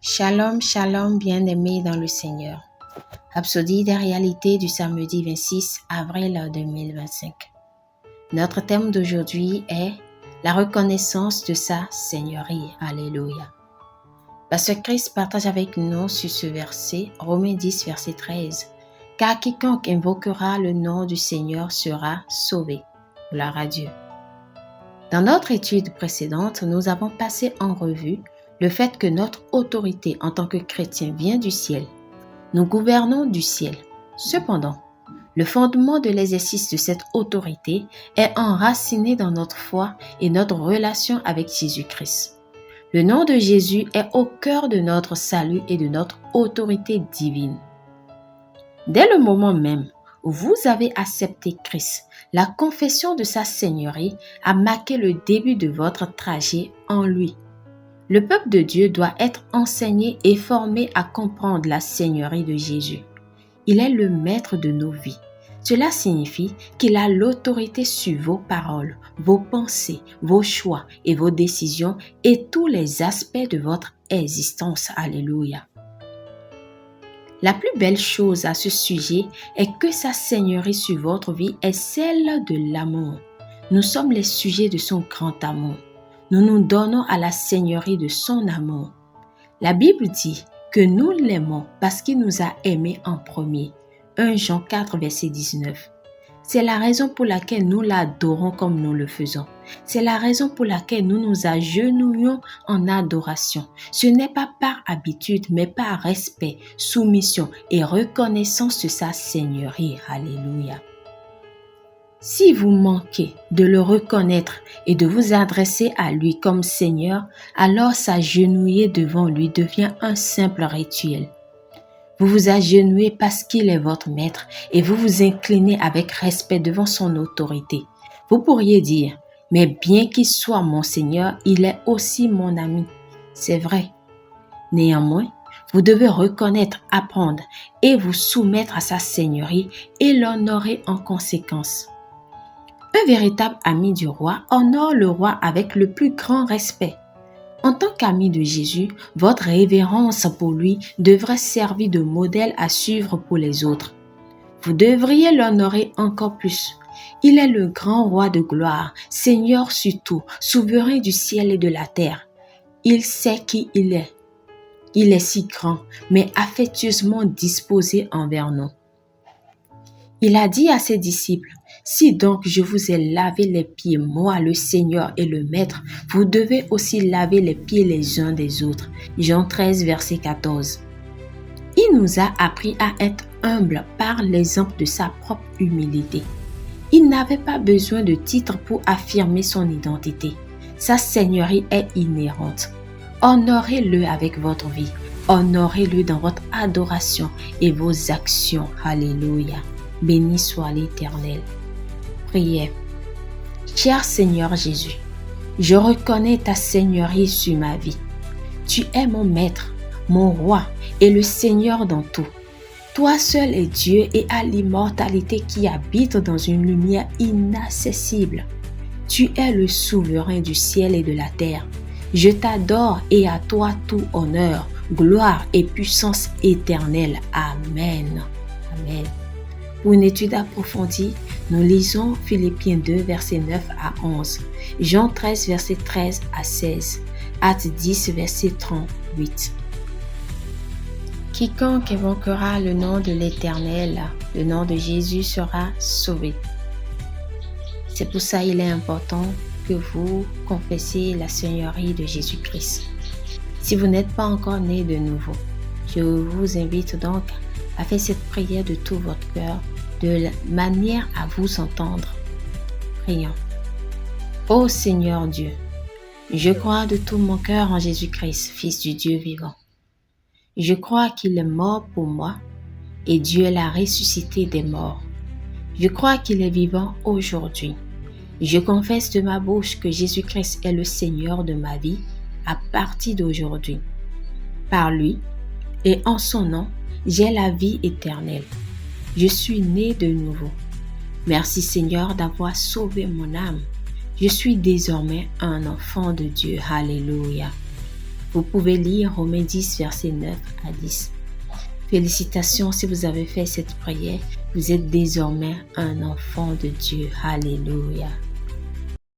Shalom, shalom, bien-aimés dans le Seigneur. Rhapsodie des réalités du samedi 26 avril 2025. Notre thème d'aujourd'hui est la reconnaissance de sa Seigneurie. Alléluia. Pasteur Christ partage avec nous sur ce verset, Romains 10, verset 13. Car quiconque invoquera le nom du Seigneur sera sauvé. Gloire à Dieu. Dans notre étude précédente, nous avons passé en revue le fait que notre autorité en tant que chrétien vient du ciel. Nous gouvernons du ciel. Cependant, le fondement de l'exercice de cette autorité est enraciné dans notre foi et notre relation avec Jésus-Christ. Le nom de Jésus est au cœur de notre salut et de notre autorité divine. Dès le moment même où vous avez accepté Christ, la confession de sa Seigneurie a marqué le début de votre trajet en lui. Le peuple de Dieu doit être enseigné et formé à comprendre la Seigneurie de Jésus. Il est le maître de nos vies. Cela signifie qu'il a l'autorité sur vos paroles, vos pensées, vos choix et vos décisions et tous les aspects de votre existence. Alléluia. La plus belle chose à ce sujet est que sa Seigneurie sur votre vie est celle de l'amour. Nous sommes les sujets de son grand amour. Nous nous donnons à la Seigneurie de son amour. La Bible dit que nous l'aimons parce qu'il nous a aimés en premier. 1 Jean 4, verset 19. C'est la raison pour laquelle nous l'adorons comme nous le faisons. C'est la raison pour laquelle nous nous agenouillons en adoration. Ce n'est pas par habitude, mais par respect, soumission et reconnaissance de sa Seigneurie. Alléluia. Si vous manquez de le reconnaître et de vous adresser à lui comme Seigneur, alors s'agenouiller devant lui devient un simple rituel. Vous vous agenouillez parce qu'il est votre maître et vous vous inclinez avec respect devant son autorité. Vous pourriez dire, mais bien qu'il soit mon Seigneur, il est aussi mon ami. C'est vrai. Néanmoins, vous devez reconnaître, apprendre et vous soumettre à sa Seigneurie et l'honorer en conséquence. Un véritable ami du roi honore le roi avec le plus grand respect. En tant qu'ami de Jésus, votre révérence pour lui devrait servir de modèle à suivre pour les autres. Vous devriez l'honorer encore plus. Il est le grand roi de gloire, Seigneur sur tout, souverain du ciel et de la terre. Il sait qui il est. Il est si grand, mais affectueusement disposé envers nous. Il a dit à ses disciples, « Si donc je vous ai lavé les pieds, moi le Seigneur et le Maître, vous devez aussi laver les pieds les uns des autres. » Jean 13, verset 14. Il nous a appris à être humbles par l'exemple de sa propre humilité. Il n'avait pas besoin de titre pour affirmer son identité. Sa Seigneurie est inhérente. Honorez-le avec votre vie. Honorez-le dans votre adoration et vos actions. Alléluia. Béni soit l'Éternel. Prière. Cher Seigneur Jésus, je reconnais ta Seigneurie sur ma vie. Tu es mon Maître, mon Roi et le Seigneur dans tout. Toi seul es Dieu et as l'immortalité qui habite dans une lumière inaccessible. Tu es le souverain du ciel et de la terre. Je t'adore et à toi tout honneur, gloire et puissance éternelle. Amen. Amen. Pour une étude approfondie, nous lisons Philippiens 2, versets 9 à 11, Jean 13, versets 13 à 16, Actes 10, verset 38. Quiconque invoquera le nom de l'Éternel, le nom de Jésus sera sauvé. C'est pour ça qu'il est important que vous confessiez la Seigneurie de Jésus-Christ. Si vous n'êtes pas encore né de nouveau, je vous invite donc à faire cette prière de tout votre cœur, de manière à vous entendre. Prions. Ô Seigneur Dieu, je crois de tout mon cœur en Jésus-Christ, Fils du Dieu vivant. Je crois qu'il est mort pour moi et Dieu l'a ressuscité des morts. Je crois qu'il est vivant aujourd'hui. Je confesse de ma bouche que Jésus-Christ est le Seigneur de ma vie à partir d'aujourd'hui. Par lui et en son nom, j'ai la vie éternelle. Je suis né de nouveau. Merci Seigneur d'avoir sauvé mon âme. Je suis désormais un enfant de Dieu. Alléluia. Vous pouvez lire Romains 10, versets 9 à 10. Félicitations si vous avez fait cette prière. Vous êtes désormais un enfant de Dieu. Alléluia.